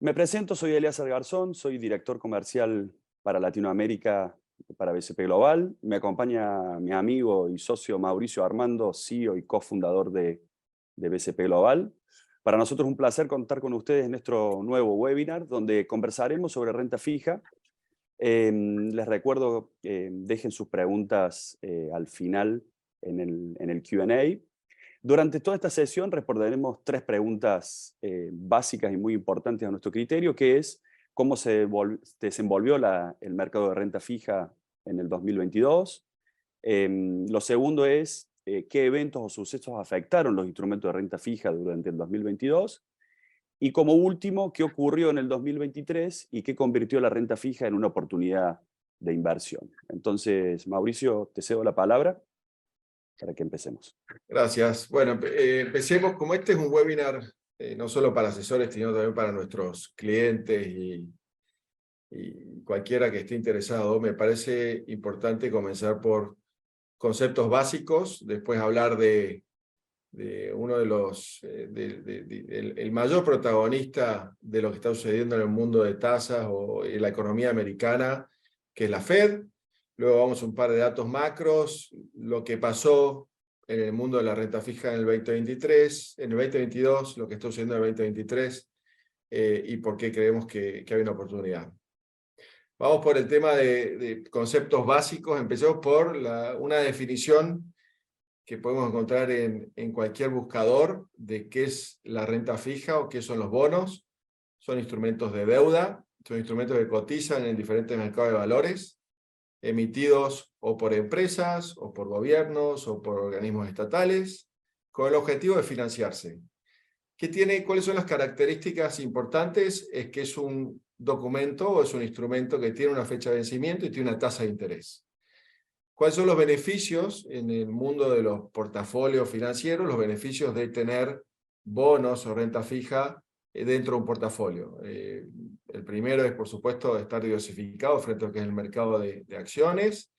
Me presento, soy Elías Garzón, soy director comercial para Latinoamérica para BCP Global. Me acompaña mi amigo y socio Mauricio Armando, CEO y cofundador de BCP Global. Para nosotros es un placer contar con ustedes en nuestro nuevo webinar, donde conversaremos sobre renta fija. Les recuerdo que dejen sus preguntas al final en el Q&A. Durante toda esta sesión responderemos tres preguntas básicas y muy importantes a nuestro criterio, que es cómo se desenvolvió el mercado de renta fija en el 2022. Lo segundo es qué eventos o sucesos afectaron los instrumentos de renta fija durante el 2022. Y como último, qué ocurrió en el 2023 y qué convirtió la renta fija en una oportunidad de inversión. Entonces, Mauricio, te cedo la palabra para que empecemos. Gracias. Bueno, empecemos. Como este es un webinar no solo para asesores, sino también para nuestros clientes y cualquiera que esté interesado, me parece importante comenzar por conceptos básicos, después hablar de uno de los, el mayor protagonista de lo que está sucediendo en el mundo de tasas o en la economía americana, que es la Fed. Luego vamos a un par de datos macros, lo que pasó en el mundo de la renta fija en el 2023, en el 2022, lo que está sucediendo en el 2023 y por qué creemos que hay una oportunidad. Vamos por el tema de conceptos básicos. Empecemos por una definición que podemos encontrar en cualquier buscador de qué es la renta fija o qué son los bonos. Son instrumentos de deuda, son instrumentos que cotizan en diferentes mercados de valores, emitidos o por empresas, o por gobiernos, o por organismos estatales, con el objetivo de financiarse. ¿Cuáles son las características importantes? Es que es un documento o es un instrumento que tiene una fecha de vencimiento y tiene una tasa de interés. ¿Cuáles son los beneficios en el mundo de los portafolios financieros? Los beneficios de tener bonos o renta fija dentro de un portafolio. El primero es, por supuesto, estar diversificado frente a lo que es el mercado de acciones.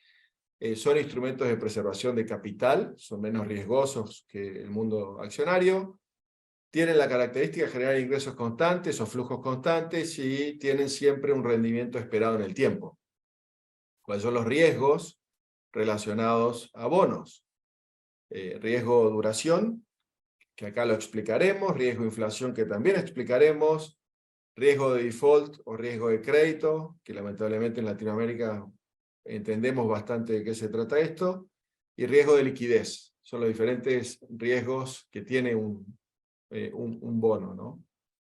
Son instrumentos de preservación de capital, son menos riesgosos que el mundo accionario. Tienen la característica de generar ingresos constantes o flujos constantes y tienen siempre un rendimiento esperado en el tiempo. ¿Cuáles son los riesgos relacionados a bonos? Riesgo duración, que acá lo explicaremos, riesgo inflación, que también explicaremos, riesgo de default o riesgo de crédito, que lamentablemente en Latinoamérica entendemos bastante de qué se trata esto, y riesgo de liquidez. Son los diferentes riesgos que tiene un bono, ¿no?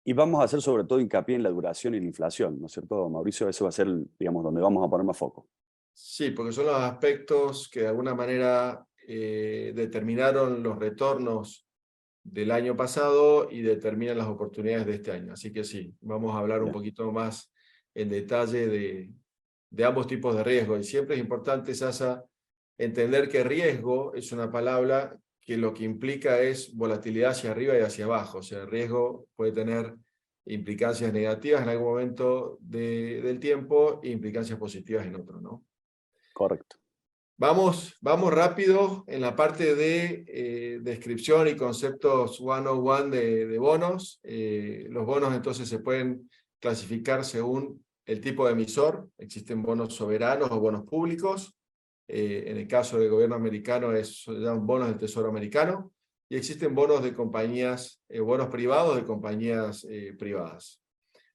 Y vamos a hacer sobre todo hincapié en la duración y la inflación, ¿no es cierto, Mauricio? Eso va a ser, digamos, donde vamos a poner más foco. Sí, porque son los aspectos que de alguna manera determinaron los retornos del año pasado y determinan las oportunidades de este año. Así que sí, vamos a hablar un poquito más en detalle de ambos tipos de riesgo. Y siempre es importante, Sasa, entender que riesgo es una palabra que lo que implica es volatilidad hacia arriba y hacia abajo. O sea, el riesgo puede tener implicancias negativas en algún momento del tiempo e implicancias positivas en otro, ¿no? Correcto. Vamos rápido en la parte de descripción y conceptos 101 de bonos. Los bonos entonces se pueden clasificar según el tipo de emisor. Existen bonos soberanos o bonos públicos. En el caso del gobierno americano se llaman bonos del Tesoro americano. Y existen bonos de compañías, bonos privados de compañías privadas.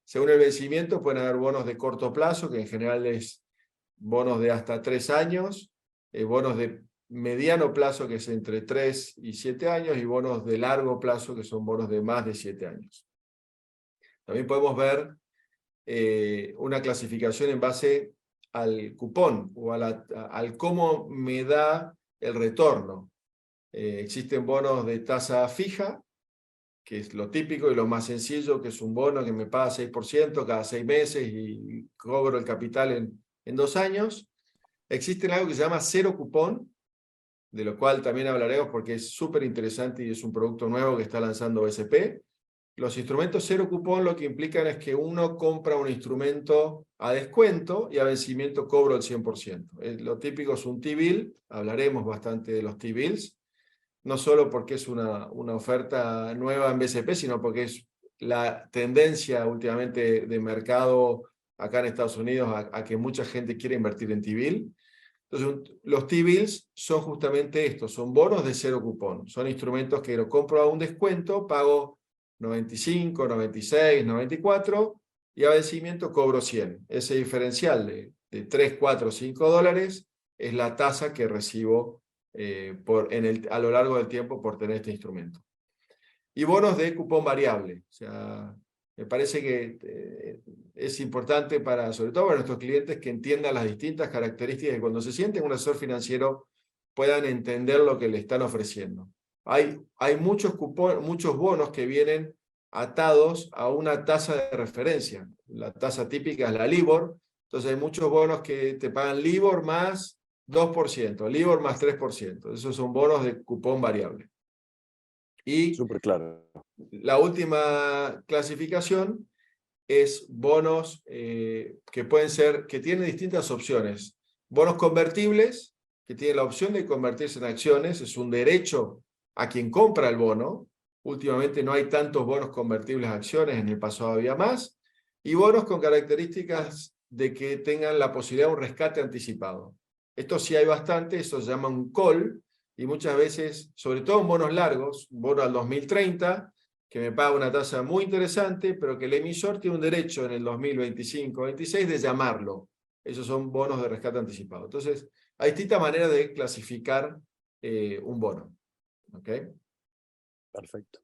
Según el vencimiento pueden haber bonos de corto plazo, que en general es bonos de hasta 3 años, bonos de mediano plazo, que es entre 3 y 7 años, y bonos de largo plazo, que son bonos de más de 7 años. También podemos ver una clasificación en base al cupón, o al cómo me da el retorno. Existen bonos de tasa fija, que es lo típico y lo más sencillo, que es un bono que me paga 6% cada 6 meses y cobro el capital en 2 años. Existe algo que se llama cero cupón, de lo cual también hablaremos porque es súper interesante y es un producto nuevo que está lanzando BCP. Los instrumentos cero cupón lo que implican es que uno compra un instrumento a descuento y a vencimiento cobro el 100%. Lo típico es un T-bill, hablaremos bastante de los T-bills, no solo porque es una oferta nueva en BCP, sino porque es la tendencia últimamente de mercado acá en Estados Unidos a que mucha gente quiere invertir en T-bill. Entonces, los T-bills son justamente estos, son bonos de cero cupón. Son instrumentos que lo compro a un descuento, pago 95, 96, 94 y a vencimiento cobro 100. Ese diferencial de 3, 4, 5 dólares es la tasa que recibo a lo largo del tiempo por tener este instrumento. Y bonos de cupón variable. O sea, me parece que es importante sobre todo para nuestros clientes que entiendan las distintas características y cuando se sienten un asesor financiero puedan entender lo que le están ofreciendo. Hay muchos bonos que vienen atados a una tasa de referencia. La tasa típica es la LIBOR. Entonces hay muchos bonos que te pagan LIBOR más 2%, LIBOR más 3%. Esos son bonos de cupón variable. Y súper claro. la última clasificación es bonos que tienen distintas opciones. Bonos convertibles, que tienen la opción de convertirse en acciones, es un derecho a quien compra el bono. Últimamente no hay tantos bonos convertibles a acciones, en el pasado había más. Y bonos con características de que tengan la posibilidad de un rescate anticipado. Esto sí hay bastante, eso se llama un call, y muchas veces, sobre todo en bonos largos, un bono al 2030, que me paga una tasa muy interesante, pero que el emisor tiene un derecho en el 2025 26 de llamarlo. Esos son bonos de rescate anticipado. Entonces, hay distintas maneras de clasificar un bono. ¿Ok? Perfecto.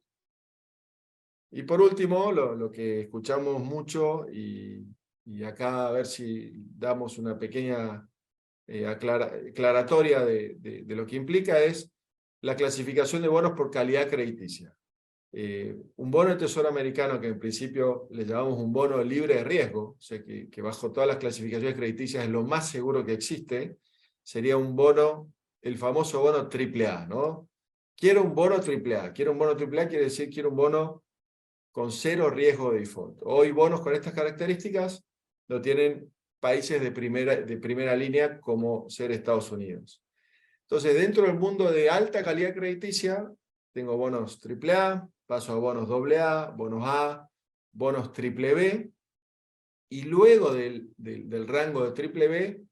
Y por último, lo que escuchamos mucho, y acá a ver si damos una pequeña aclaratoria de lo que implica, es la clasificación de bonos por calidad crediticia. Un bono de tesoro americano, que en principio le llamamos un bono libre de riesgo, o sea que bajo todas las clasificaciones crediticias es lo más seguro que existe, sería un bono, el famoso bono AAA, ¿no? Quiero un bono AAA. Quiero un bono AAA quiere decir quiero un bono con cero riesgo de default. Hoy bonos con estas características lo tienen países de primera línea como ser Estados Unidos. Entonces, dentro del mundo de alta calidad crediticia, tengo bonos AAA, paso a bonos AA, bonos A, bonos triple B, y luego del rango de triple B,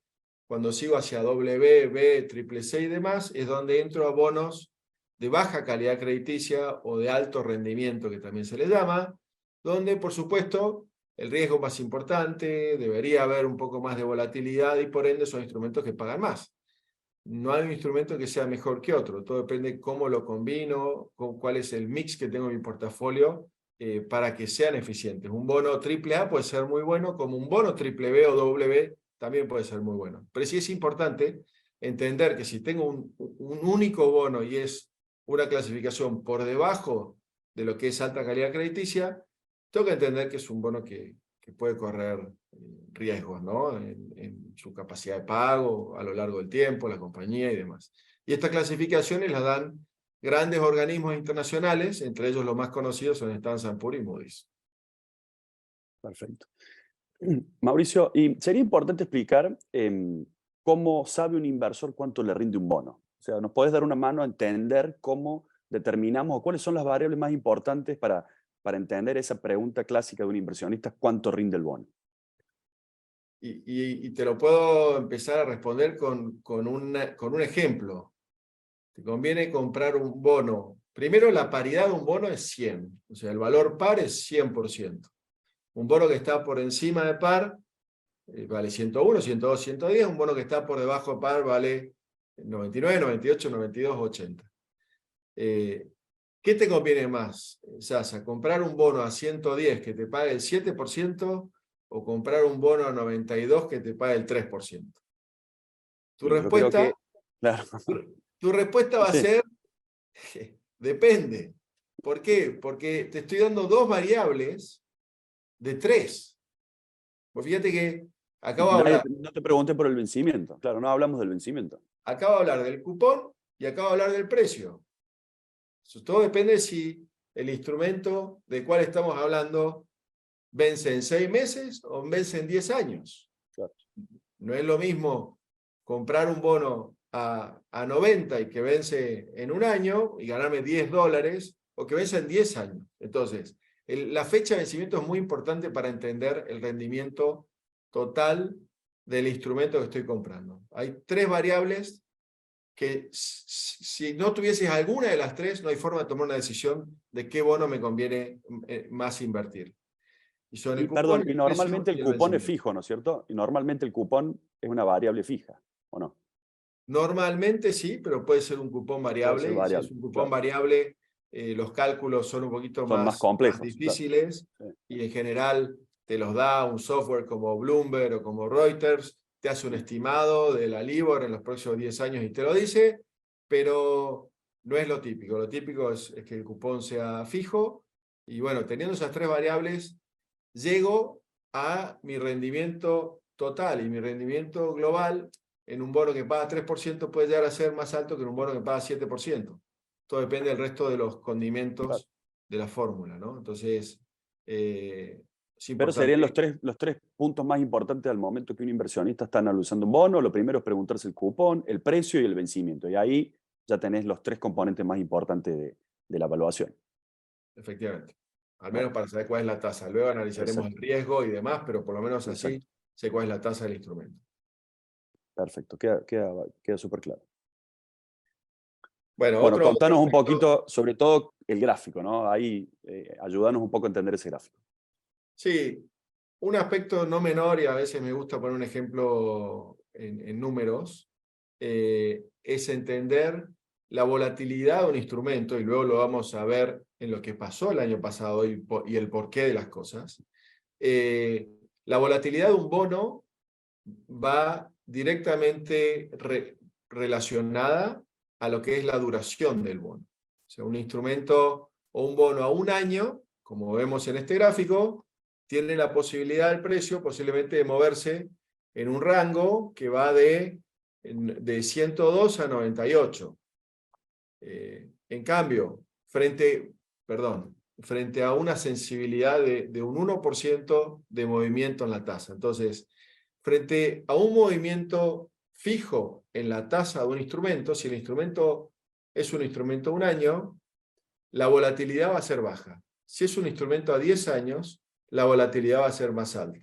cuando sigo hacia W, B, triple C y demás, es donde entro a bonos de baja calidad crediticia o de alto rendimiento, que también se le llama, donde, por supuesto, el riesgo es más importante, debería haber un poco más de volatilidad y por ende son instrumentos que pagan más. No hay un instrumento que sea mejor que otro, todo depende cómo lo combino, cuál es el mix que tengo en mi portafolio para que sean eficientes. Un bono AAA puede ser muy bueno, como un bono triple B o doble B también puede ser muy bueno. Pero sí es importante entender que si tengo un único bono y es una clasificación por debajo de lo que es alta calidad crediticia, tengo que entender que es un bono que puede correr riesgos, ¿no? En su capacidad de pago a lo largo del tiempo, la compañía y demás. Y estas clasificaciones las dan grandes organismos internacionales, entre ellos los más conocidos son Standard & Poor's y Moody's. Perfecto. Mauricio, y sería importante explicar cómo sabe un inversor cuánto le rinde un bono. O sea, ¿nos podés dar una mano a entender cómo determinamos o cuáles son las variables más importantes para entender esa pregunta clásica de un inversionista, cuánto rinde el bono? Y te lo puedo empezar a responder con un ejemplo. Te conviene comprar un bono. Primero, la paridad de un bono es 100. O sea, el valor par es 100%. Un bono que está por encima de par vale 101, 102, 110. Un bono que está por debajo de par vale 99, 98, 92, 80. ¿Qué te conviene más, Sasa? ¿Comprar un bono a 110 que te pague el 7% o comprar un bono a 92 que te pague el 3%? Tu respuesta, claro. tu respuesta va a ser, depende. ¿Por qué? Porque te estoy dando dos variables de 3. Pues fíjate que acabo de hablar. No te pregunté por el vencimiento. Claro, no hablamos del vencimiento. Acabo de hablar del cupón y acabo de hablar del precio. Eso todo depende si el instrumento del cual estamos hablando vence en 6 meses o vence en 10 años. Claro. No es lo mismo comprar un bono a 90 y que vence en un año y ganarme $10, o que vence en 10 años. Entonces, La fecha de vencimiento es muy importante para entender el rendimiento total del instrumento que estoy comprando. Hay 3 variables que si no tuvieses alguna de las 3, no hay forma de tomar una decisión de qué bono me conviene más invertir. Y son el Y cupón, perdón, y el precio normalmente y el el cupón es vencimiento. fijo, ¿no es cierto? Y normalmente el cupón es una variable fija, ¿o no? Normalmente sí, pero puede ser un cupón Puede ser variable, y si es variable, un cupón claro. variable, los cálculos son un poquito Son más más complejos, claro. difíciles, Sí. y en general te los da un software como Bloomberg o como Reuters, te hace un estimado de la LIBOR en los próximos 10 años y te lo dice, pero no es lo típico. Lo típico es que el cupón sea fijo, y bueno, teniendo esas 3 variables, llego a mi rendimiento total, y mi rendimiento global en un bono que paga 3% puede llegar a ser más alto que en un bono que paga 7%. Todo depende del resto de los Claro. condimentos de la fórmula, ¿no? Entonces, es Pero serían importante. los tres puntos más importantes al momento que un inversionista está analizando un bono. Lo primero es preguntarse el cupón, el precio y el vencimiento. Y ahí ya tenés los 3 componentes más importantes de la evaluación. Efectivamente. Al menos Bueno, para saber cuál es la tasa. Luego analizaremos el exacto, riesgo y demás, pero por lo menos así exacto. sé cuál es la tasa del instrumento. Perfecto, queda súper claro. Bueno, Bueno, otro contanos un aspecto. poquito, sobre todo el gráfico, ¿no? Ahí, ayúdanos un poco a entender ese gráfico. Sí, un aspecto no menor, y a veces me gusta poner un ejemplo en números, es entender la volatilidad de un instrumento, y luego lo vamos a ver en lo que pasó el año pasado y el porqué de las cosas. La volatilidad de un bono va directamente relacionada a lo que es la duración del bono. O sea, un instrumento o un bono a un año, como vemos en este gráfico, tiene la posibilidad del precio posiblemente de moverse en un rango que va de 102 a 98. En cambio, frente a una sensibilidad de un 1% de movimiento en la tasa. Entonces, frente a un movimiento fijo en la tasa de un instrumento, si el instrumento es un instrumento a un año, la volatilidad va a ser baja. Si es un instrumento a 10 años, la volatilidad va a ser más alta.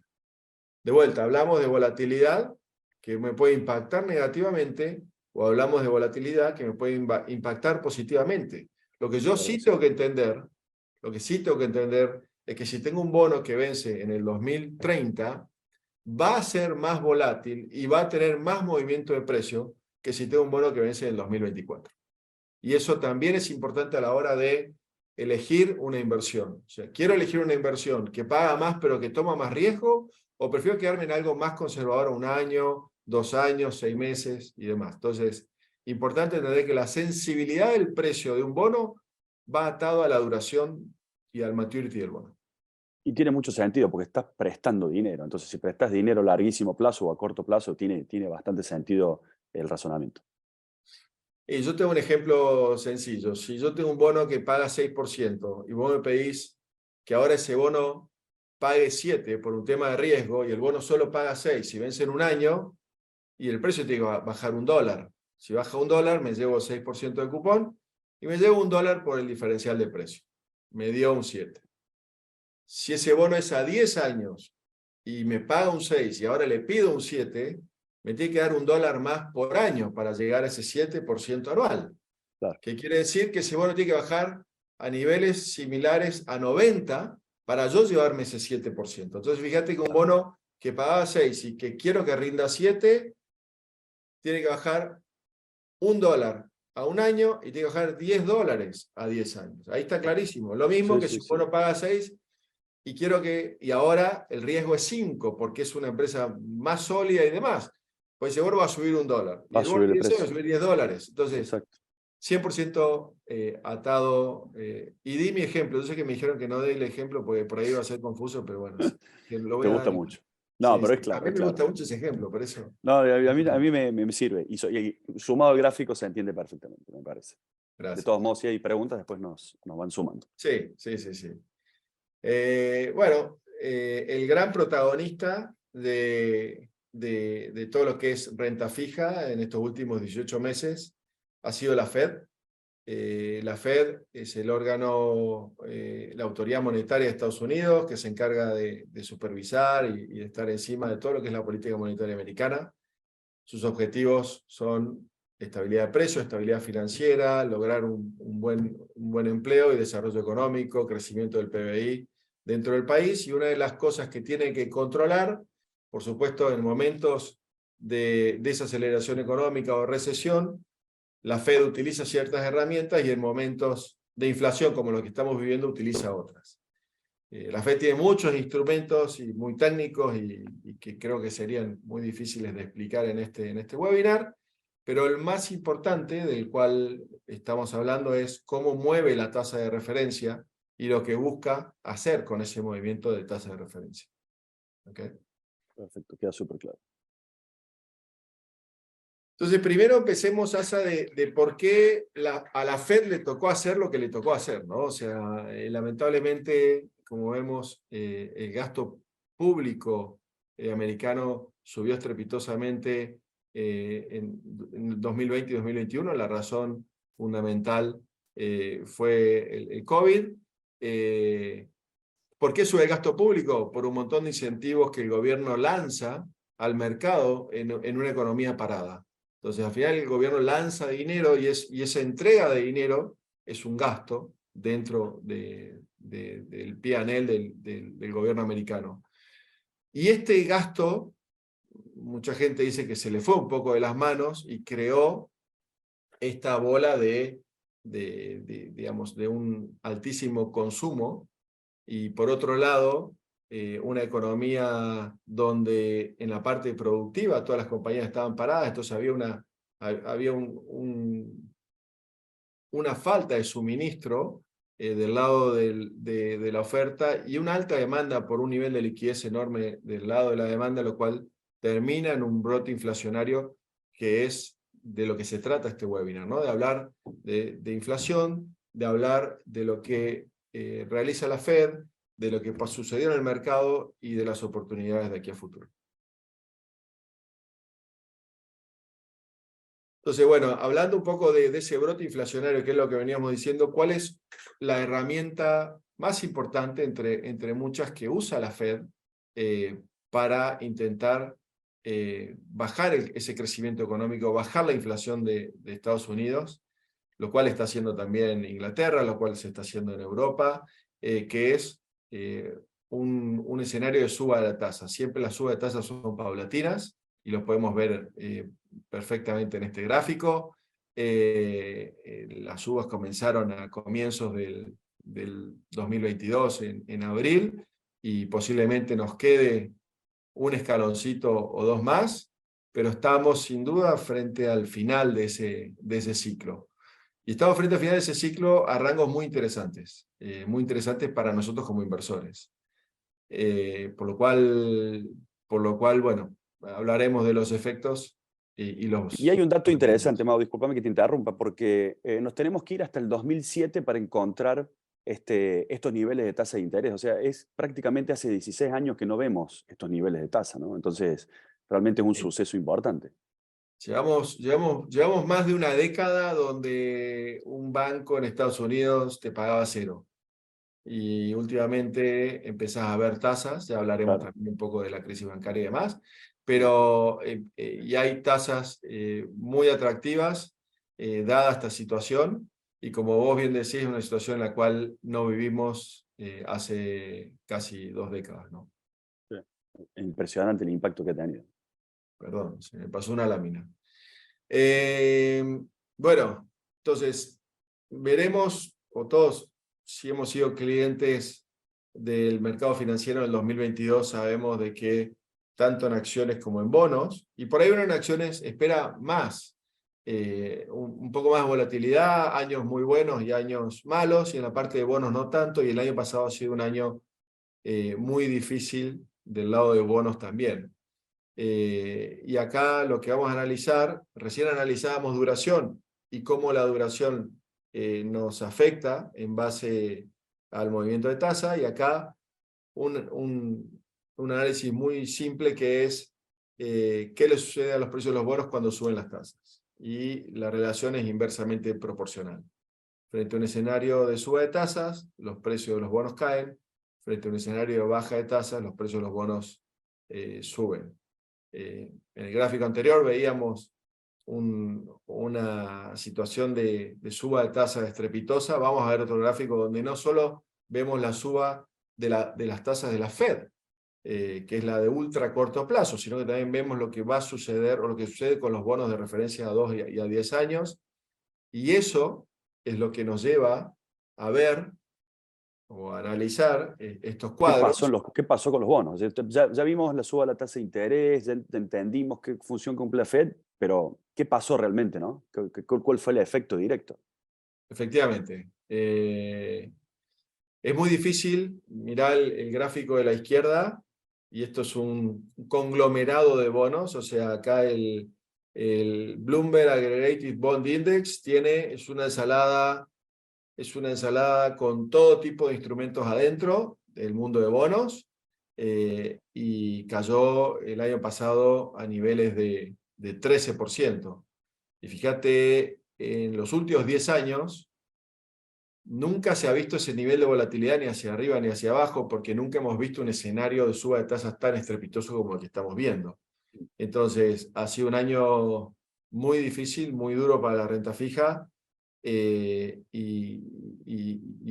De vuelta, hablamos de volatilidad que me puede impactar negativamente, o hablamos de volatilidad que me puede impactar positivamente. Lo que yo sí tengo que entender, es que si tengo un bono que vence en el 2030, va a ser más volátil y va a tener más movimiento de precio que si tengo un bono que vence en el 2024. Y eso también es importante a la hora de elegir una inversión. O sea, ¿quiero elegir una inversión que paga más pero que toma más riesgo? ¿O prefiero quedarme en algo más conservador, 1 año, 2 años, 6 meses y demás? Entonces, importante entender que la sensibilidad del precio de un bono va atado a la duración y al maturity del bono. Y tiene mucho sentido porque estás prestando dinero. Entonces, si prestas dinero a larguísimo plazo o a corto plazo, tiene bastante sentido el razonamiento. Y yo tengo un ejemplo sencillo. Si yo tengo un bono que paga 6% y vos me pedís que ahora ese bono pague 7 por un tema de riesgo, y el bono solo paga 6 si vence en un año, y el precio tiene que bajar $1. Si baja $1, me llevo 6% de cupón y me llevo $1 por el diferencial de precio. Me dio un 7. Si ese bono es a 10 años y me paga un 6 y ahora le pido un 7, me tiene que dar $1 más por año para llegar a ese 7% anual. Claro. ¿Qué quiere decir? Que ese bono tiene que bajar a niveles similares a 90 para yo llevarme ese 7%. Entonces, fíjate que un bono que pagaba 6 y que quiero que rinda 7, tiene que bajar $1 a un año y tiene que bajar $10 a 10 años. Ahí está clarísimo. Lo mismo Sí, que sí, si un sí. bono paga 6 y ahora el riesgo es 5 porque es una empresa más sólida y demás. Pues ese bono va a subir $1 y Va a el bono subir de el 10 años va a precio. subir $10. Entonces, Exacto. 100% atado. Y di mi ejemplo. Yo sé que me dijeron que no dé el ejemplo porque por ahí va a ser confuso, pero bueno, que lo Te voy a gusta dar igual. mucho. No, Sí, pero sí. es A claro, mí es me claro. gusta mucho ese ejemplo, por eso. No, a mí me sirve. Y sumado al gráfico se entiende perfectamente, me parece. De Gracias. todos modos, si hay preguntas, después nos van sumando. Sí, sí, sí, sí. Bueno, el gran protagonista de todo lo que es renta fija en estos últimos 18 meses ha sido la Fed. La Fed es el órgano, la autoridad monetaria de Estados Unidos, que se encarga de supervisar y de estar encima de todo lo que es la política monetaria americana. Sus objetivos son estabilidad de precios, estabilidad financiera, lograr un buen empleo y desarrollo económico, crecimiento del PBI dentro del país, y una de las cosas que tienen que controlar, por supuesto, en momentos de desaceleración económica o recesión, la Fed utiliza ciertas herramientas y en momentos de inflación como los que estamos viviendo utiliza otras. La Fed tiene muchos instrumentos y muy técnicos y que creo que serían muy difíciles de explicar en este webinar, pero el más importante del cual estamos hablando es cómo mueve la tasa de referencia y lo que busca hacer con ese movimiento de tasa de referencia. ¿Okay? Perfecto, queda súper claro. Entonces, primero empecemos, Asa, de por qué a la Fed le tocó hacer lo que le tocó hacer, ¿no? O sea, lamentablemente, como vemos, el gasto público americano subió estrepitosamente en 2020 y 2021. La razón fundamental fue el COVID. ¿Por qué sube el gasto público? Por un montón de incentivos que el gobierno lanza al mercado en una economía parada. Entonces, al final el gobierno lanza dinero y esa entrega de dinero es un gasto dentro del P&L del gobierno americano. Y este gasto, mucha gente dice que se le fue un poco de las manos y creó esta bola digamos, de un altísimo consumo, y por otro lado, una economía donde en la parte productiva todas las compañías estaban paradas, entonces había una falta de suministro del lado de la oferta y una alta demanda por un nivel de liquidez enorme del lado de la demanda, lo cual termina en un brote inflacionario, que es de lo que se trata este webinar, ¿no? De hablar de inflación, de hablar de lo que realiza la Fed, de lo que sucedió en el mercado y de las oportunidades de aquí a futuro. Entonces, bueno, hablando un poco de ese brote inflacionario, que es lo que veníamos diciendo, ¿cuál es la herramienta más importante entre muchas que usa la Fed para intentar bajar ese crecimiento económico, bajar la inflación de Estados Unidos, lo cual está haciendo también Inglaterra, lo cual se está haciendo en Europa, que es un escenario de suba de la tasa? Siempre las subas de tasas son paulatinas, y lo podemos ver perfectamente en este gráfico. Las subas comenzaron a comienzos del 2022, en abril, y posiblemente nos quede un escaloncito o dos más, pero estamos sin duda frente al final de ese ciclo. Y estamos frente al final de ese ciclo a rangos muy interesantes para nosotros como inversores. Por lo cual, bueno, hablaremos de los efectos Y hay un dato los interesante, beneficios. Mau, discúlpame que te interrumpa, porque nos tenemos que ir hasta el 2007 para encontrar estos niveles de tasa de interés. O sea, es prácticamente hace 16 años que no vemos estos niveles de tasa, ¿no? Entonces, realmente es un suceso importante. Llevamos más de una década donde un banco en Estados Unidos te pagaba cero. Y últimamente empezás a ver tasas, ya hablaremos Claro. también un poco de la crisis bancaria y demás, pero y hay tasas muy atractivas dada esta situación, y como vos bien decís, es una situación en la cual no vivimos hace casi 2 décadas, ¿no? Sí. Es impresionante el impacto que ha tenido. Perdón, se me pasó una lámina. Bueno, entonces veremos, o todos, si hemos sido clientes del mercado financiero en el 2022, sabemos de que tanto en acciones como en bonos, y por ahí uno en acciones espera más, un poco más de volatilidad, años muy buenos y años malos, y en la parte de bonos no tanto, y el año pasado ha sido un año muy difícil del lado de bonos también. Y acá lo que vamos a analizar, recién analizábamos duración y cómo la duración nos afecta en base al movimiento de tasa, y acá un análisis muy simple, que es qué le sucede a los precios de los bonos cuando suben las tasas. Y la relación es inversamente proporcional. Frente a un escenario de suba de tasas, los precios de los bonos caen. Frente a un escenario de baja de tasas, los precios de los bonos suben. En el gráfico anterior veíamos una situación de suba de tasas estrepitosa. Vamos a ver otro gráfico donde no solo vemos la suba de las tasas de la Fed, que es la de ultra corto plazo, sino que también vemos lo que va a suceder o lo que sucede con los bonos de referencia a 2 y a 10 años. Y eso es lo que nos lleva a ver o a analizar estos cuadros. ¿Qué pasó con los bonos? Ya vimos la suba de la tasa de interés, ya entendimos qué función cumple la Fed, pero ¿qué pasó realmente, no? ¿Cuál fue el efecto directo? Efectivamente. Es muy difícil mirar el gráfico de la izquierda, y esto es un conglomerado de bonos, o sea, acá el Bloomberg Aggregated Bond Index es una ensalada con todo tipo de instrumentos adentro del mundo de bonos, y cayó el año pasado a niveles de 13%. Y fíjate, en los últimos 10 años, nunca se ha visto ese nivel de volatilidad ni hacia arriba ni hacia abajo, porque nunca hemos visto un escenario de suba de tasas tan estrepitoso como el que estamos viendo. Entonces, ha sido un año muy difícil, muy duro para la renta fija, y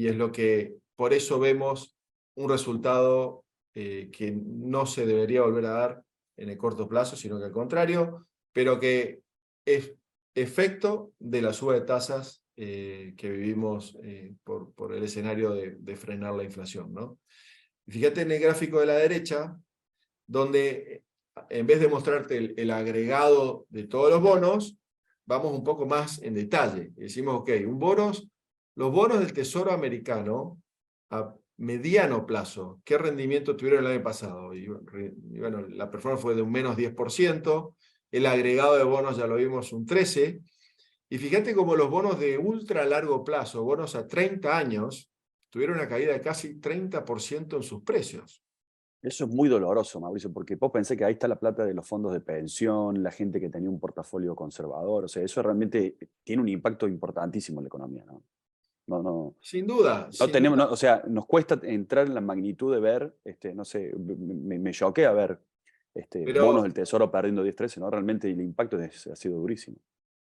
es lo que, por eso vemos un resultado que no se debería volver a dar en el corto plazo, sino que al contrario, pero que es efecto de la suba de tasas que vivimos por el escenario de frenar la inflación, ¿no? Y fíjate en el gráfico de la derecha, donde en vez de mostrarte el agregado de todos los bonos, vamos un poco más en detalle. Decimos, ok, los bonos del Tesoro americano a mediano plazo, ¿qué rendimiento tuvieron el año pasado? Y bueno, la performance fue de un menos 10%, el agregado de bonos ya lo vimos un 13%, y fíjate cómo los bonos de ultra largo plazo, bonos a 30 años, tuvieron una caída de casi 30% en sus precios. Eso es muy doloroso, Mauricio, porque vos pensé que ahí está la plata de los fondos de pensión, la gente que tenía un portafolio conservador, o sea, eso realmente tiene un impacto importantísimo en la economía, ¿no? Sin duda. No tenemos, o sea, nos cuesta entrar en la magnitud de ver, no sé, me choqué a ver bonos del Tesoro perdiendo 10-13, ¿no? Realmente el impacto ha sido durísimo.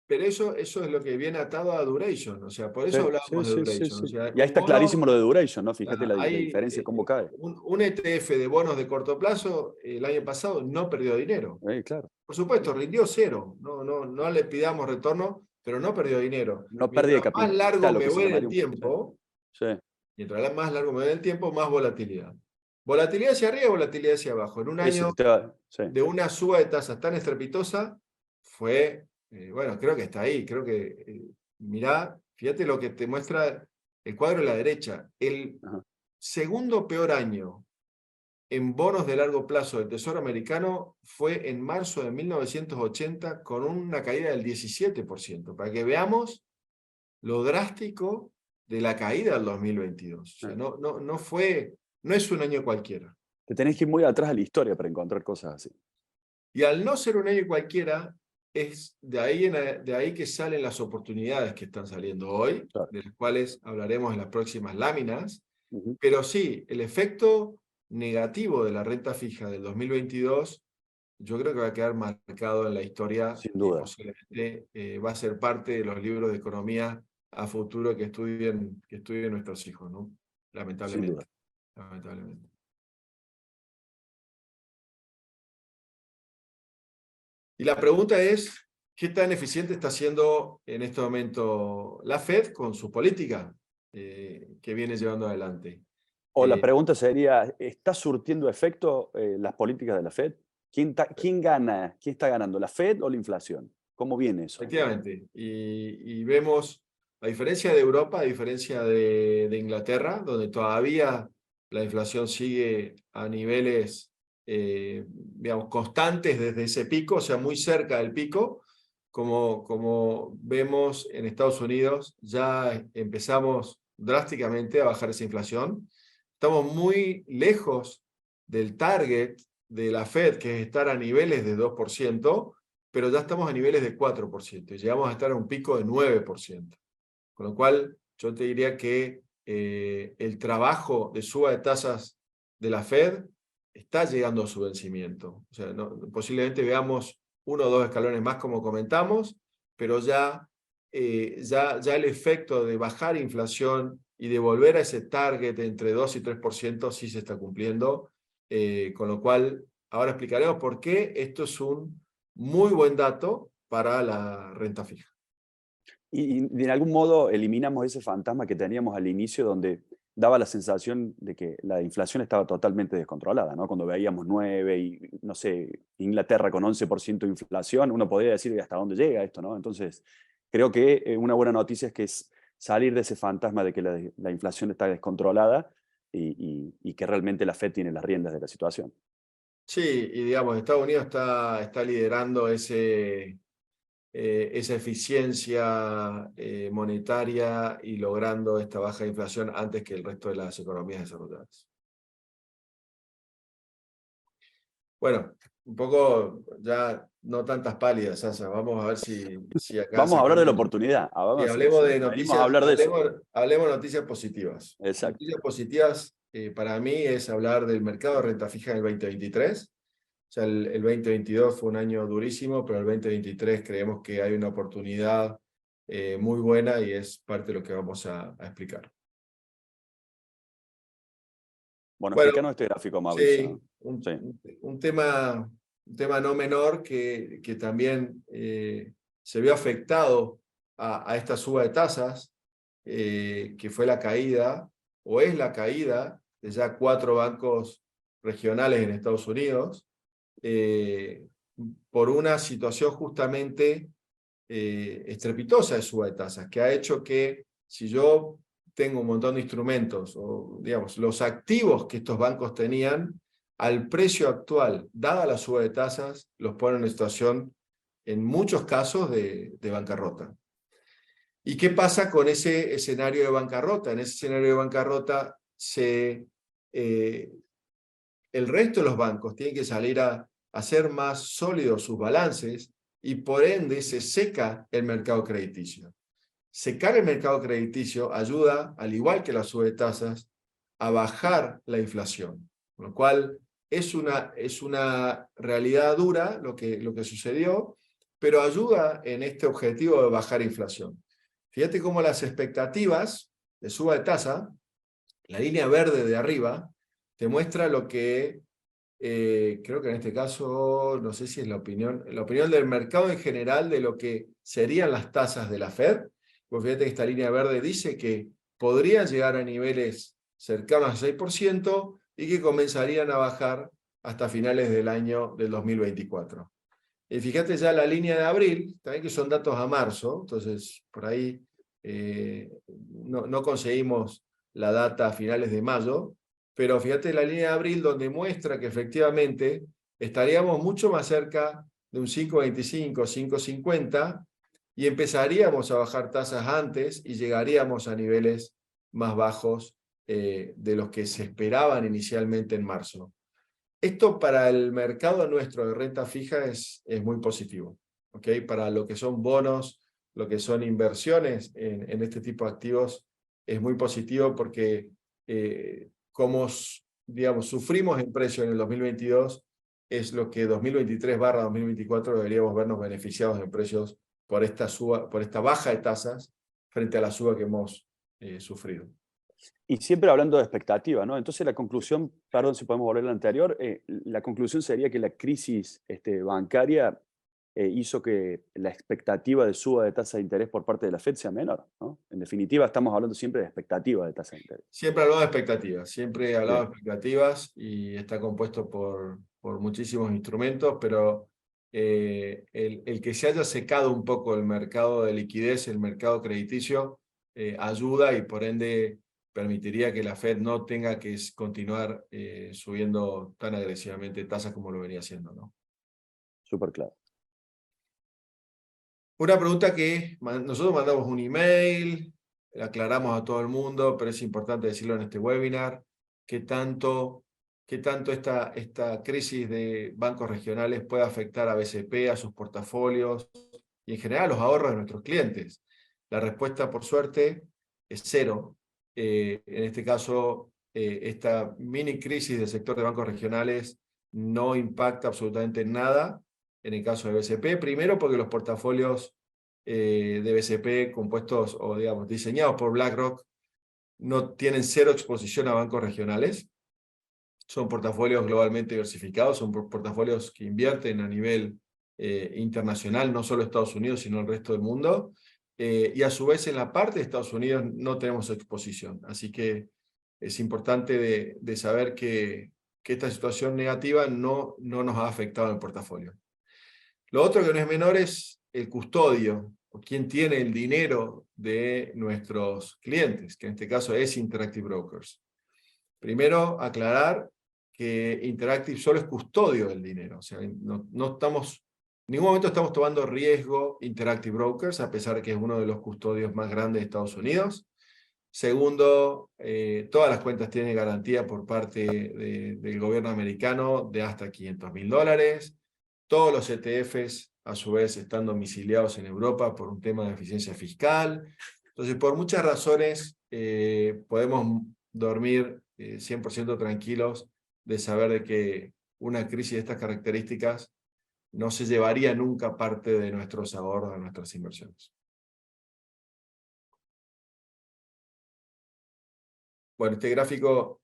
Pero eso es lo que viene atado a duration, o sea, por eso hablábamos de duration. O sea, y ahí está clarísimo lo de duration, ¿no? Fíjate la hay diferencia, cómo cae. un ETF de bonos de corto plazo el año pasado no perdió dinero. Claro. Por supuesto, rindió cero. No le pidamos retorno, pero no perdió dinero. No pérdida de capital. Más largo me voy en el tiempo, mientras más largo me voy en el tiempo, más volatilidad. Volatilidad hacia arriba, volatilidad hacia abajo. En un año de una suba de tasas tan estrepitosa, fue, bueno, creo que está ahí. Creo que, mirá, fíjate lo que te muestra el cuadro de la derecha. El segundo peor año en bonos de largo plazo del Tesoro americano fue en marzo de 1980, con una caída del 17%, para que veamos lo drástico de la caída del 2022. O sea, no es un año cualquiera. Te tenés que ir muy atrás a la historia para encontrar cosas así. Y al no ser un año cualquiera, es de ahí que salen las oportunidades que están saliendo hoy, claro, de las cuales hablaremos en las próximas láminas. Pero sí, el efecto negativo de la renta fija del 2022, yo creo que va a quedar marcado en la historia. Sin duda. Posiblemente va a ser parte de los libros de economía a futuro que estudien nuestros hijos, ¿no? Lamentablemente. Sin duda. Lamentablemente. Y la pregunta es, ¿qué tan eficiente está siendo en este momento la Fed con su política que viene llevando adelante? O la pregunta sería, ¿está surtiendo efecto las políticas de la Fed? ¿Quién gana? ¿Quién está ganando? ¿La Fed o la inflación? ¿Cómo viene eso? Efectivamente. Y vemos, a diferencia de Europa, a diferencia de Inglaterra, donde todavía la inflación sigue a niveles digamos, constantes desde ese pico, o sea, muy cerca del pico, como vemos en Estados Unidos, ya empezamos drásticamente a bajar esa inflación. Estamos muy lejos del target de la Fed, que es estar a niveles de 2%, pero ya estamos a niveles de 4%, y llegamos a estar a un pico de 9%. Con lo cual, yo te diría que el trabajo de suba de tasas de la Fed está llegando a su vencimiento. O sea, posiblemente veamos 1 o 2 escalones más, como comentamos, pero ya el efecto de bajar inflación y de volver a ese target entre 2 y 3% sí se está cumpliendo, con lo cual ahora explicaremos por qué esto es un muy buen dato para la renta fija. Y de algún modo eliminamos ese fantasma que teníamos al inicio donde daba la sensación de que la inflación estaba totalmente descontrolada, ¿no? Cuando veíamos 9 y, no sé, Inglaterra con 11% de inflación, uno podría decir hasta dónde llega esto, ¿no? Entonces, creo que una buena noticia es que es salir de ese fantasma de que la inflación está descontrolada y que realmente la Fed tiene las riendas de la situación. Sí, y digamos, Estados Unidos está liderando esa eficiencia monetaria y logrando esta baja inflación antes que el resto de las economías desarrolladas. Bueno, un poco ya no tantas pálidas, Sasa. Vamos a ver si acá Vamos a hablar de la sacamos. oportunidad. Y Vamos, hablemos de venimos a noticias, hablar de eso. hablemos de noticias positivas. Exacto. Noticias positivas para mí es hablar del mercado de renta fija en el 2023. O sea, el 2022 fue un año durísimo, pero el 2023 creemos que hay una oportunidad muy buena y es parte de lo que vamos a explicar. Bueno, Bueno, explícanos este gráfico, sí, Mauricio. Sí. un tema no menor que también se vio afectado a esta suba de tasas, que fue la caída, o es la caída de ya 4 bancos regionales en Estados Unidos, por una situación justamente estrepitosa de suba de tasas, que ha hecho que si yo tengo un montón de instrumentos, o digamos, los activos que estos bancos tenían, al precio actual, dada la suba de tasas, los pone en una situación, en muchos casos, de bancarrota. ¿Y qué pasa con ese escenario de bancarrota? En ese escenario de bancarrota, el resto de los bancos tienen que salir a hacer más sólidos sus balances y por ende se seca el mercado crediticio. Secar el mercado crediticio ayuda, al igual que la suba de tasas, a bajar la inflación, con lo cual es una realidad dura lo que sucedió, pero ayuda en este objetivo de bajar inflación. Fíjate cómo las expectativas de suba de tasa, la línea verde de arriba, te muestra lo que creo que en este caso, no sé si es la opinión del mercado en general de lo que serían las tasas de la Fed. Pues fíjate que esta línea verde dice que podrían llegar a niveles cercanos al 6% y que comenzarían a bajar hasta finales del año del 2024. Y fíjate ya la línea de abril, también que son datos a marzo, entonces por ahí no conseguimos la data a finales de mayo, pero fíjate la línea de abril donde muestra que efectivamente estaríamos mucho más cerca de un 5,25, 5,50 y empezaríamos a bajar tasas antes y llegaríamos a niveles más bajos de los que se esperaban inicialmente en marzo. Esto para el mercado nuestro de renta fija es muy positivo, ¿ok? Para lo que son bonos, lo que son inversiones en este tipo de activos, es muy positivo porque como digamos, sufrimos en precio en el 2022, es lo que 2023/2024 deberíamos vernos beneficiados en precios por esta baja de tasas frente a la suba que hemos sufrido. Y siempre hablando de expectativa, ¿no? Entonces la conclusión, perdón si podemos volver a la anterior, la conclusión sería que la crisis bancaria hizo que la expectativa de suba de tasa de interés por parte de la Fed sea menor, ¿no? En definitiva, estamos hablando siempre de expectativa de tasa de interés. Siempre hablaba de expectativas, siempre hablaba de Bien. expectativas y está compuesto por muchísimos instrumentos, pero el que se haya secado un poco el mercado de liquidez, el mercado crediticio, ayuda y por ende permitiría que la Fed no tenga que continuar subiendo tan agresivamente tasas como lo venía haciendo, ¿no? Súper claro. Una pregunta que nosotros mandamos un email, aclaramos a todo el mundo, pero es importante decirlo en este webinar, qué tanto esta crisis de bancos regionales puede afectar a BCP, a sus portafolios y en general a los ahorros de nuestros clientes. La respuesta, por suerte, es cero. En este caso, esta mini crisis del sector de bancos regionales no impacta absolutamente nada en el caso de BCP. Primero porque los portafolios de BCP compuestos o digamos diseñados por BlackRock no tienen cero exposición a bancos regionales. Son portafolios globalmente diversificados, son portafolios que invierten a nivel internacional, no solo Estados Unidos, sino el resto del mundo. Y a su vez en la parte de Estados Unidos no tenemos exposición. Así que es importante de saber que esta situación negativa no nos ha afectado en el portafolio. Lo otro que no es menor es el custodio, o quien tiene el dinero de nuestros clientes, que en este caso es Interactive Brokers. Primero, aclarar que Interactive solo es custodio del dinero. O sea, no estamos, en ningún momento estamos tomando riesgo Interactive Brokers, a pesar de que es uno de los custodios más grandes de Estados Unidos. Segundo, todas las cuentas tienen garantía por parte del gobierno americano de hasta $500.000. Todos los ETFs, a su vez, están domiciliados en Europa por un tema de eficiencia fiscal. Entonces, por muchas razones, podemos dormir 100% tranquilos de saber de que una crisis de estas características no se llevaría nunca parte de nuestros ahorros, de nuestras inversiones. Bueno, este gráfico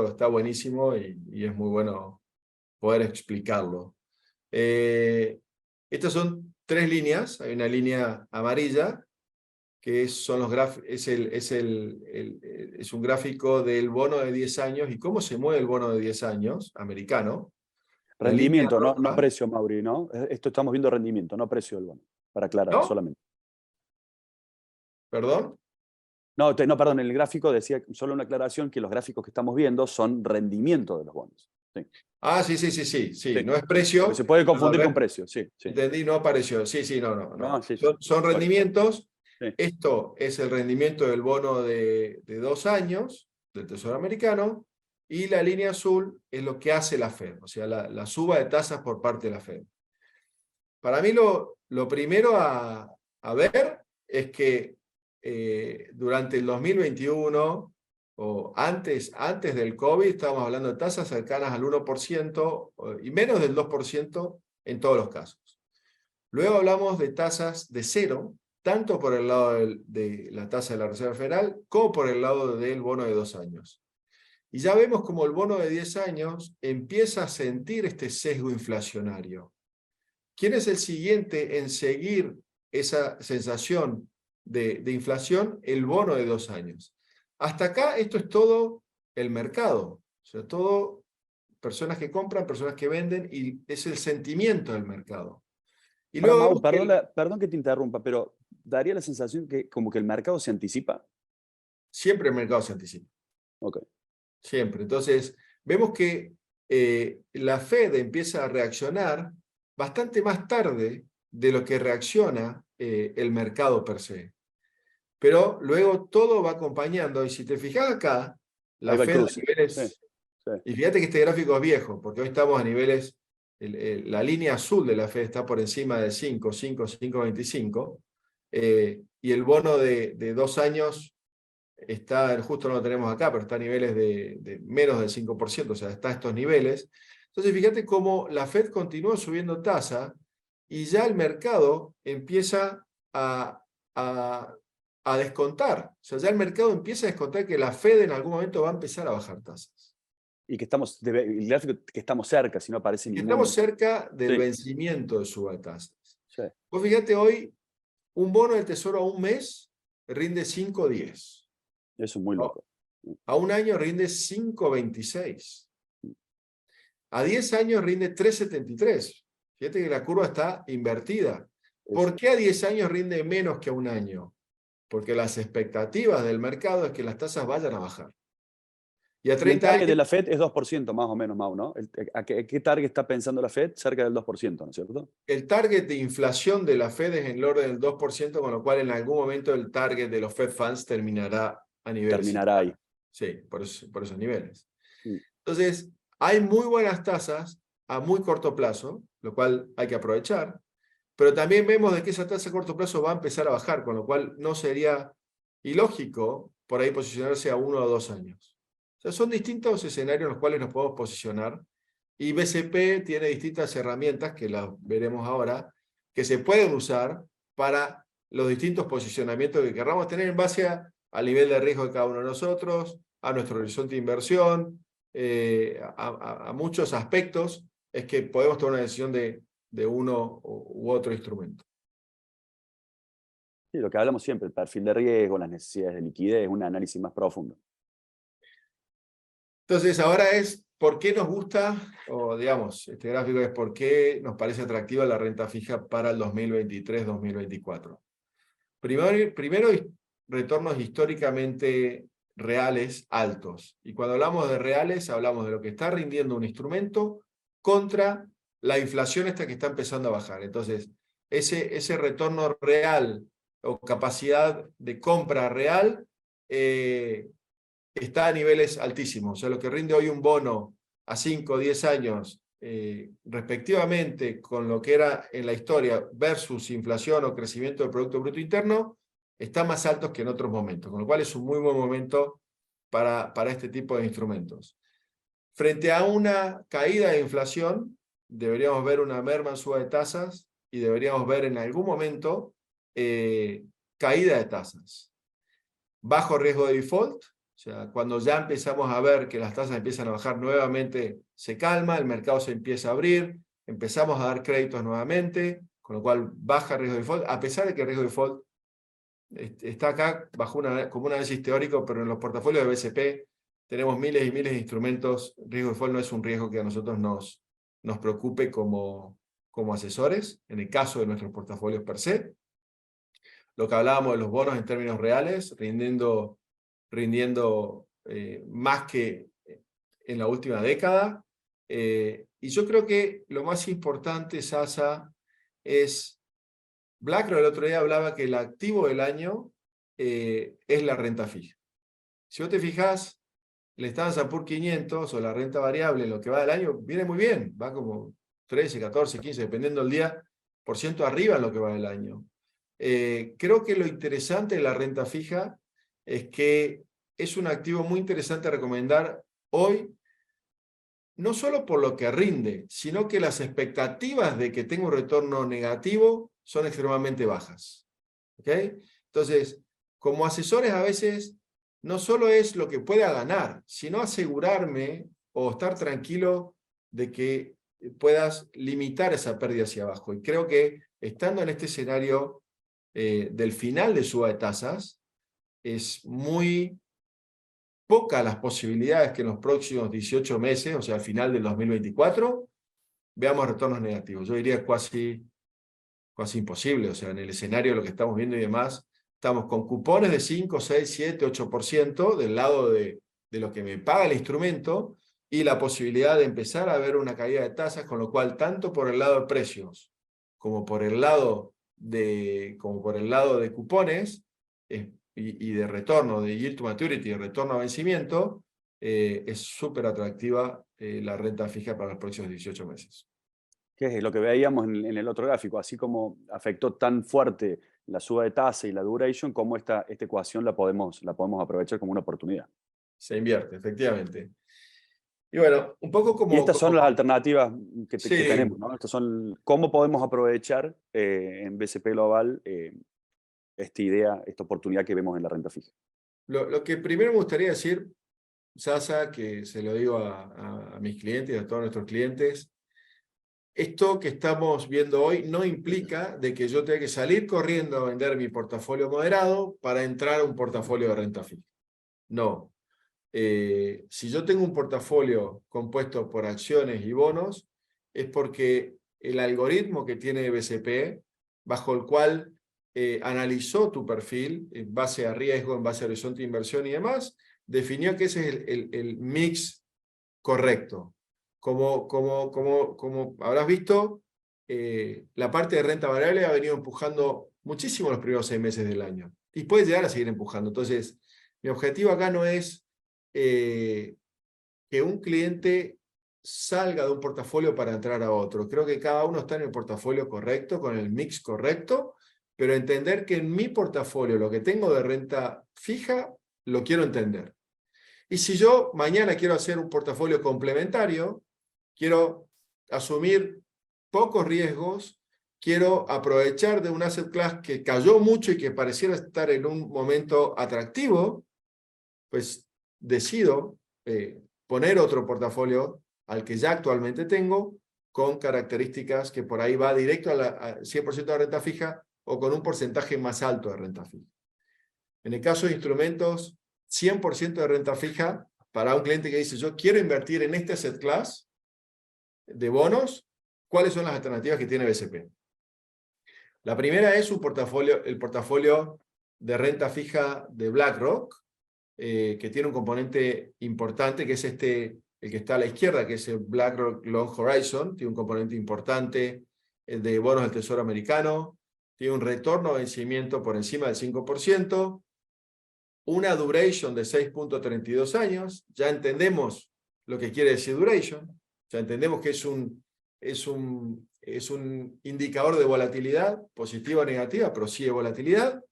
está buenísimo y es muy bueno poder explicarlo. Estas son 3 líneas. Hay una línea amarilla, que son los es un gráfico del bono de 10 años y cómo se mueve el bono de 10 años americano. Rendimiento, no precio, Mauri, ¿no? Esto estamos viendo rendimiento, no precio del bono, para aclarar, ¿No? solamente. ¿Perdón? No, perdón, en el gráfico decía solo una aclaración que los gráficos que estamos viendo son rendimiento de los bonos. Sí. Ah, sí, no es precio. Se puede confundir con precio, sí. Entendí, no apareció. Sí, no. Sí. Son rendimientos. Sí. Esto es el rendimiento del bono de 2 años del Tesoro americano, y la línea azul es lo que hace la Fed, o sea, la suba de tasas por parte de la Fed. Para mí lo primero a ver es que durante el 2021, o antes del COVID, estábamos hablando de tasas cercanas al 1% y menos del 2% en todos los casos. Luego hablamos de tasas de cero, tanto por el lado de la tasa de la Reserva Federal, como por el lado del bono de 2 años. Y ya vemos como el bono de 10 años empieza a sentir este sesgo inflacionario. ¿Quién es el siguiente en seguir esa sensación de inflación? El bono de 2 años. Hasta acá esto es todo el mercado. O sea, todo personas que compran, personas que venden, y es el sentimiento del mercado. Y luego, perdón que te interrumpa, pero daría la sensación que como que el mercado se anticipa. Siempre el mercado se anticipa. Ok. Siempre. Entonces, vemos que la Fed empieza a reaccionar bastante más tarde de lo que reacciona el mercado per se. Pero luego todo va acompañando, y si te fijas acá, la Fed a niveles... Sí. Y fíjate que este gráfico es viejo, porque hoy estamos a niveles... la línea azul de la Fed está por encima de 5.25, y el bono de 2 años está, justo no lo tenemos acá, pero está a niveles de menos del 5%, o sea, está a estos niveles. Entonces fíjate cómo la Fed continúa subiendo tasa, y ya el mercado empieza a descontar. O sea, ya el mercado empieza a descontar que la Fed en algún momento va a empezar a bajar tasas. Y que el gráfico que estamos cerca, si no aparece ningún... Estamos cerca del vencimiento de suba de tasas. Sí. Vos fíjate, hoy un bono del Tesoro a un mes rinde 5.10. Eso es muy loco. A un año rinde 5.26. A 10 años rinde 3.73. Fíjate que la curva está invertida. ¿Por qué a 10 años rinde menos que a un año? Porque las expectativas del mercado es que las tasas vayan a bajar. Y a 30 años... El target de la Fed es 2% más o menos, Mau, ¿no? ¿A qué target está pensando la Fed? Cerca del 2%, ¿no es cierto? El target de inflación de la Fed es en el orden del 2%, con lo cual en algún momento el target de los Fed Funds terminará a niveles. Terminará ahí. Sí, por esos niveles. Entonces, hay muy buenas tasas a muy corto plazo, lo cual hay que aprovechar, pero también vemos de que esa tasa a corto plazo va a empezar a bajar, con lo cual no sería y lógico por ahí posicionarse a 1 o 2 años. O sea, son distintos escenarios en los cuales nos podemos posicionar, y BCP tiene distintas herramientas, que las veremos ahora, que se pueden usar para los distintos posicionamientos que queramos tener en base al nivel de riesgo de cada uno de nosotros, a nuestro horizonte de inversión, a muchos aspectos, es que podemos tomar una decisión de uno u otro instrumento. Sí, lo que hablamos siempre, el perfil de riesgo, las necesidades de liquidez, un análisis más profundo. Entonces, ahora es por qué nos gusta, o digamos, este gráfico es por qué nos parece atractiva la renta fija para el 2023-2024. Primero, retornos históricamente reales altos. Y cuando hablamos de reales, hablamos de lo que está rindiendo un instrumento contra la inflación esta que está empezando a bajar. Entonces, ese retorno real o capacidad de compra real está a niveles altísimos. O sea, lo que rinde hoy un bono a 5 o 10 años, respectivamente con lo que era en la historia versus inflación o crecimiento del Producto Bruto Interno, está más altos que en otros momentos, con lo cual es un muy buen momento para este tipo de instrumentos. Frente a una caída de inflación, deberíamos ver una merma en suba de tasas y deberíamos ver en algún momento caída de tasas. Bajo riesgo de default, o sea, cuando ya empezamos a ver que las tasas empiezan a bajar nuevamente, se calma, el mercado se empieza a abrir, empezamos a dar créditos nuevamente, con lo cual baja el riesgo de default, a pesar de que el riesgo de default está acá como un análisis teórico, pero en los portafolios de BCP tenemos miles y miles de instrumentos. Riesgo de default no es un riesgo que a nosotros nos preocupe como asesores, en el caso de nuestros portafolios per se. Lo que hablábamos de los bonos en términos reales, rindiendo más que en la última década. Y yo creo que lo más importante, Sasa, es, BlackRock el otro día hablaba que el activo del año es la renta fija. Si vos te fijás, el Standard & Poor's 500 o la renta variable, lo que va del año, viene muy bien, va como 13, 14, 15, dependiendo del día, por ciento arriba en lo que va del año. Creo que lo interesante de la renta fija es que es un activo muy interesante a recomendar hoy, no solo por lo que rinde, sino que las expectativas de que tenga un retorno negativo son extremadamente bajas. ¿Ok? Entonces, como asesores a veces, no solo es lo que pueda ganar, sino asegurarme o estar tranquilo de que puedas limitar esa pérdida hacia abajo. Y creo que estando en este escenario del final de suba de tasas, es muy pocas las posibilidades que en los próximos 18 meses, o sea, al final del 2024, veamos retornos negativos. Yo diría casi imposible, o sea, en el escenario de lo que estamos viendo y demás, estamos con cupones de 5, 6, 7, 8% del lado de lo que me paga el instrumento y la posibilidad de empezar a ver una caída de tasas, con lo cual tanto por el lado de precios como por el lado de cupones y de retorno, de yield to maturity, de retorno a vencimiento, es súper atractiva la renta fija para los próximos 18 meses. Que es lo que veíamos en el otro gráfico, así como afectó tan fuerte la suba de tasa y la duration, como esta ecuación la podemos aprovechar como una oportunidad. Se invierte, efectivamente. Y bueno, un poco Y estas son las alternativas que sí, tenemos, ¿no? Estas son cómo podemos aprovechar en BCP Global esta idea, esta oportunidad que vemos en la renta fija. Lo que primero me gustaría decir, Sasa, que se lo digo a mis clientes y a todos nuestros clientes, esto que estamos viendo hoy no implica de que yo tenga que salir corriendo a vender mi portafolio moderado para entrar a un portafolio de renta fija. No. Si yo tengo un portafolio compuesto por acciones y bonos, es porque el algoritmo que tiene BCP, bajo el cual analizó tu perfil en base a riesgo, en base a horizonte de inversión y demás, definió que ese es el mix correcto. Como habrás visto, la parte de renta variable ha venido empujando muchísimo los primeros 6 meses del año y puede llegar a seguir empujando. Entonces, mi objetivo acá no es que un cliente salga de un portafolio para entrar a otro. Creo que cada uno está en el portafolio correcto, con el mix correcto, pero entender que en mi portafolio lo que tengo de renta fija, lo quiero entender. Y si yo mañana quiero hacer un portafolio complementario, quiero asumir pocos riesgos, quiero aprovechar de un asset class que cayó mucho y que pareciera estar en un momento atractivo, pues decido poner otro portafolio al que ya actualmente tengo, con características que por ahí va directo a 100% de renta fija o con un porcentaje más alto de renta fija. En el caso de instrumentos, 100% de renta fija, para un cliente que dice, yo quiero invertir en este asset class de bonos, ¿cuáles son las alternativas que tiene BCP? La primera es el portafolio de renta fija de BlackRock, que tiene un componente importante, que es el que está a la izquierda, que es el BlackRock Long Horizon, tiene un componente importante de bonos del Tesoro americano, tiene un retorno a vencimiento por encima del 5%, una duration de 6.32 años, ya entendemos lo que quiere decir duration, ya entendemos que es un indicador de volatilidad, positiva o negativa, pero sí de volatilidad.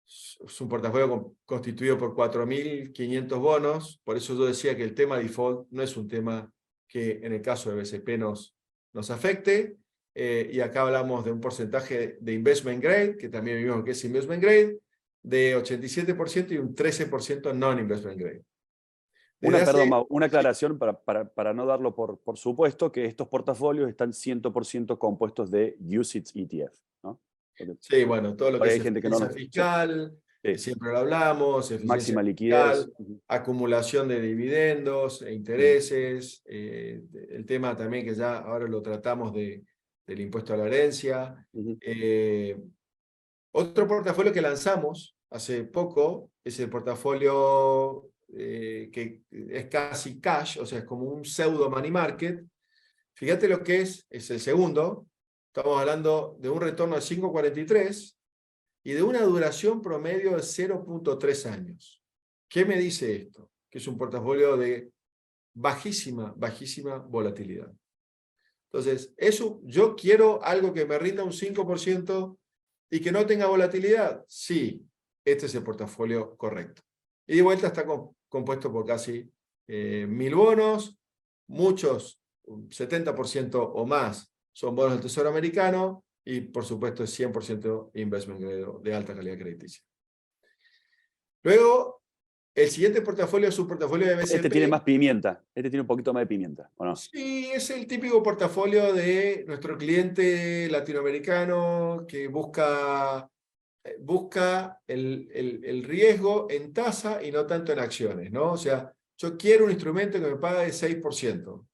Es un portafolio constituido por 4.500 bonos, por eso yo decía que el tema default no es un tema que en el caso de BCP nos afecte, y acá hablamos de un porcentaje de investment grade, que también vimos que es investment grade, de 87% y un 13% non-investment grade. Perdón, una aclaración para no darlo por supuesto, que estos portafolios están 100% compuestos de UCITS ETF, ¿no? Porque sí, bueno, todo lo que hay es gente que no eficiencia lo... fiscal, que Sí. siempre lo hablamos, eficiencia Máxima fiscal, liquidez. acumulación de dividendos e intereses, el tema también que ya ahora lo tratamos del impuesto a la herencia. Otro portafolio que lanzamos hace poco es el portafolio que es casi cash, o sea, es como un pseudo money market. Fíjate lo que es el segundo. Estamos hablando de un retorno de 5,43 y de una duración promedio de 0.3 años. ¿Qué me dice esto? Que es un portafolio de bajísima volatilidad. Entonces, yo quiero algo que me rinda un 5% y que no tenga volatilidad. Sí, este es el portafolio correcto. Y de vuelta está compuesto por casi 1.000 bonos, muchos, un 70% o más, son bonos del Tesoro americano, y por supuesto es 100% investment grade de alta calidad crediticia. Luego, el siguiente portafolio es un portafolio de BCP. Este tiene más pimienta, este tiene un poquito más de pimienta, ¿o no? Sí, es el típico portafolio de nuestro cliente latinoamericano que busca el riesgo en tasa y no tanto en acciones, ¿no? O sea, yo quiero un instrumento que me pague 6%.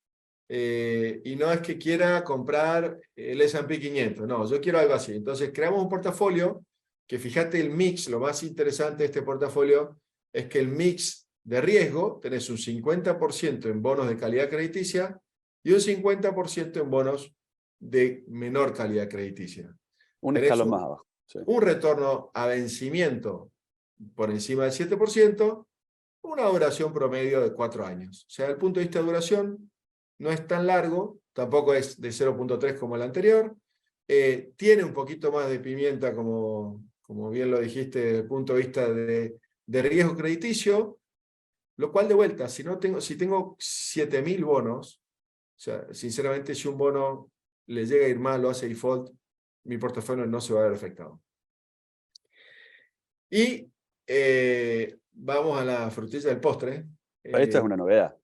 Y no es que quiera comprar el S&P 500, no, yo quiero algo así. Entonces creamos un portafolio que, fíjate el mix, lo más interesante de este portafolio es que el mix de riesgo, tenés un 50% en bonos de calidad crediticia y un 50% en bonos de menor calidad crediticia. Un Tenés escalón más abajo. Sí. un retorno a vencimiento por encima del 7%, una duración promedio de 4 años. O sea, desde el punto de vista de duración, no es tan largo, tampoco es de 0.3 como el anterior, tiene un poquito más de pimienta, como bien lo dijiste, desde el punto de vista de riesgo crediticio, lo cual de vuelta, si tengo 7.000 bonos, o sea, sinceramente si un bono le llega a ir mal o hace default, mi portafolio no se va a ver afectado. Y vamos a la frutilla del postre. Esta es una novedad.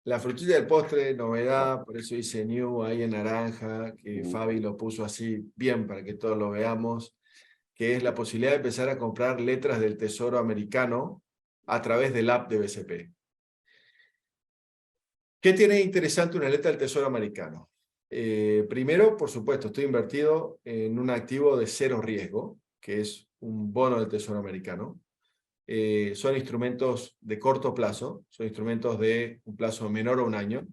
La frutilla del postre, novedad, por eso dice new ahí en naranja, que Fabi lo puso así bien para que todos lo veamos, que es la posibilidad de empezar a comprar letras del Tesoro americano a través del app de BCP. ¿Qué tiene interesante una letra del Tesoro americano? Primero, por supuesto, estoy invertido en un activo de cero riesgo, que es un bono del Tesoro americano. Son instrumentos de corto plazo, son instrumentos de un plazo menor a un año.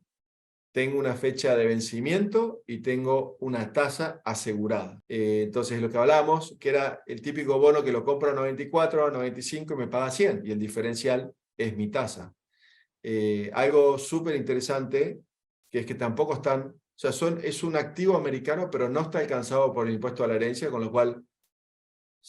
Tengo una fecha de vencimiento y tengo una tasa asegurada. Entonces, lo que hablamos, que era el típico bono que lo compro a 94, a 95 y me paga 100, y el diferencial es mi tasa. Algo súper interesante, que es que tampoco están, o sea, es un activo americano, pero no está alcanzado por el impuesto a la herencia, con lo cual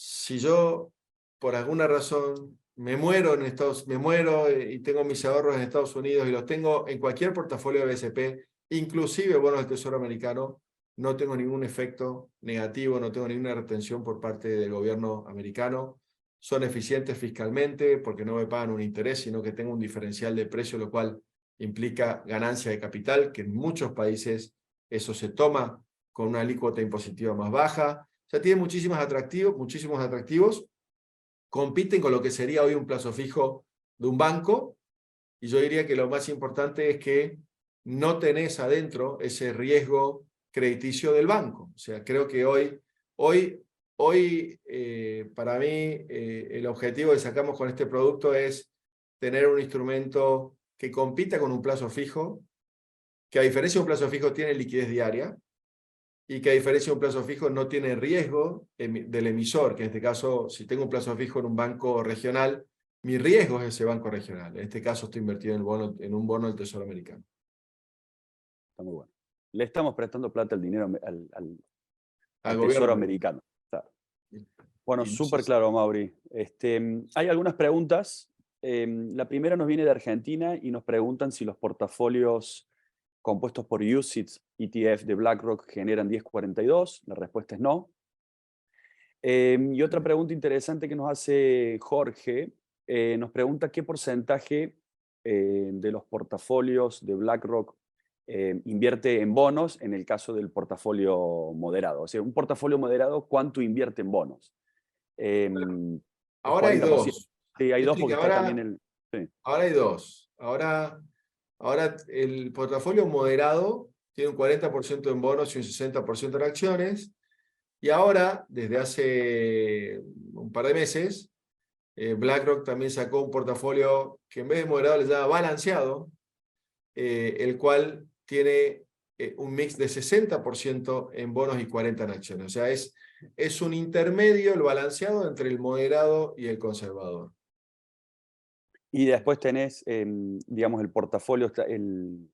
si yo, por alguna razón, me muero y tengo mis ahorros en Estados Unidos y los tengo en cualquier portafolio de BCP, inclusive bonos del Tesoro americano, no tengo ningún efecto negativo, no tengo ninguna retención por parte del gobierno americano. Son eficientes fiscalmente porque no me pagan un interés, sino que tengo un diferencial de precio, lo cual implica ganancia de capital, que en muchos países eso se toma con una alícuota impositiva más baja. O sea, tiene muchísimos atractivos, compiten con lo que sería hoy un plazo fijo de un banco, y yo diría que lo más importante es que no tenés adentro ese riesgo crediticio del banco. O sea, creo que hoy para mí, el objetivo que sacamos con este producto es tener un instrumento que compita con un plazo fijo, que a diferencia de un plazo fijo tiene liquidez diaria, y que a diferencia de un plazo fijo no tiene riesgo del emisor, que en este caso, si tengo un plazo fijo en un banco regional, mi riesgo es ese banco regional. En este caso estoy invertido en un bono del Tesoro americano. Está muy bueno. Le estamos prestando plata al dinero al Al Tesoro gobierno americano. Claro. americano. Bueno, Y no súper sé claro, Mauri. Hay algunas preguntas. La primera nos viene de Argentina y nos preguntan si los portafolios compuestos por UCITS ETF de BlackRock generan 1042. La respuesta es no. Y otra pregunta interesante que nos hace Jorge, nos pregunta qué porcentaje de los portafolios de BlackRock invierte en bonos en el caso del portafolio moderado. O sea, un portafolio moderado, ¿cuánto invierte en bonos? El Ahora hay 40%. dos. Sí, hay dos Viste que porque está también el... Sí. ahora hay dos. Ahora el portafolio moderado tiene un 40% en bonos y un 60% en acciones. Y ahora, desde hace un par de meses, BlackRock también sacó un portafolio que en vez de moderado le llama balanceado, el cual tiene un mix de 60% en bonos y 40% en acciones. O sea, es un intermedio, el balanceado, entre el moderado y el conservador. Y después tenés, digamos, el portafolio, el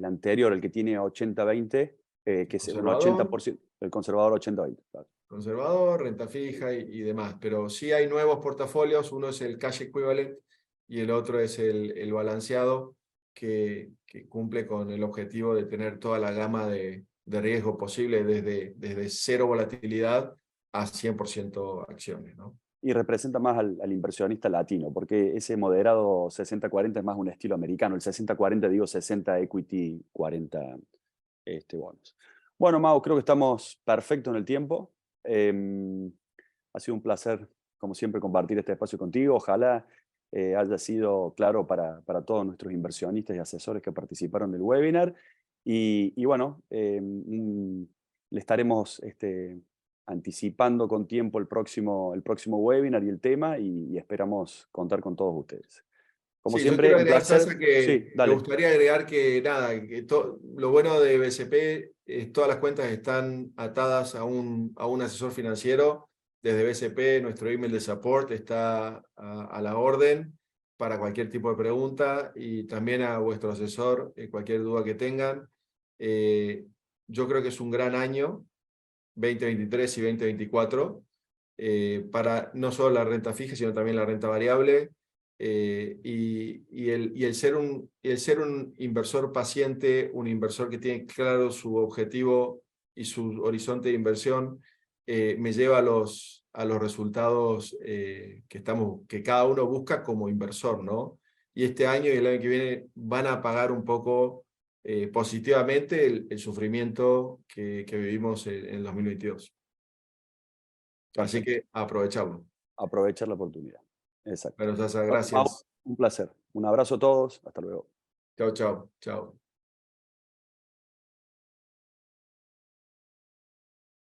anterior, el que tiene 80-20, que es un Conservador, 80%, el conservador 80-20. Claro. conservador, renta fija y demás. Pero sí hay nuevos portafolios, uno es el cash equivalent y el otro es el balanceado, que cumple con el objetivo de tener toda la gama de riesgo posible, desde cero volatilidad a 100% acciones, ¿no? Y representa más al inversionista latino, porque ese moderado 60-40 es más un estilo americano. El 60-40, digo 60 equity, 40 bonos. Bueno, Mau, creo que estamos perfectos en el tiempo. Ha sido un placer, como siempre, compartir este espacio contigo. Ojalá haya sido claro para todos nuestros inversionistas y asesores que participaron del webinar. Y bueno, le estaremos anticipando con tiempo el próximo webinar y el tema y esperamos contar con todos ustedes. Como Sí, yo siempre, quiero un agregar, Sasa, placer. Sí, que me dale. gustaría agregar que nada, lo bueno de BCP es todas las cuentas están atadas a un asesor financiero. Desde BCP, nuestro email de support está a la orden para cualquier tipo de pregunta, y también a vuestro asesor, cualquier duda que tengan. Yo creo que es un gran año, 2023 y 2024, para no solo la renta fija, sino también la renta variable. Y el ser un inversor paciente, un inversor que tiene claro su objetivo y su horizonte de inversión, me lleva a los resultados que cada uno busca como inversor, ¿no? Y este año y el año que viene van a pagar un poco positivamente el sufrimiento que vivimos en el 2022. Así Perfecto. que aprovecharlo. Aprovechar la oportunidad. Exacto. Bueno, Sasa, Bueno, Mau, gracias. un placer. Un abrazo a todos. Hasta luego. Chao, chao. Chao.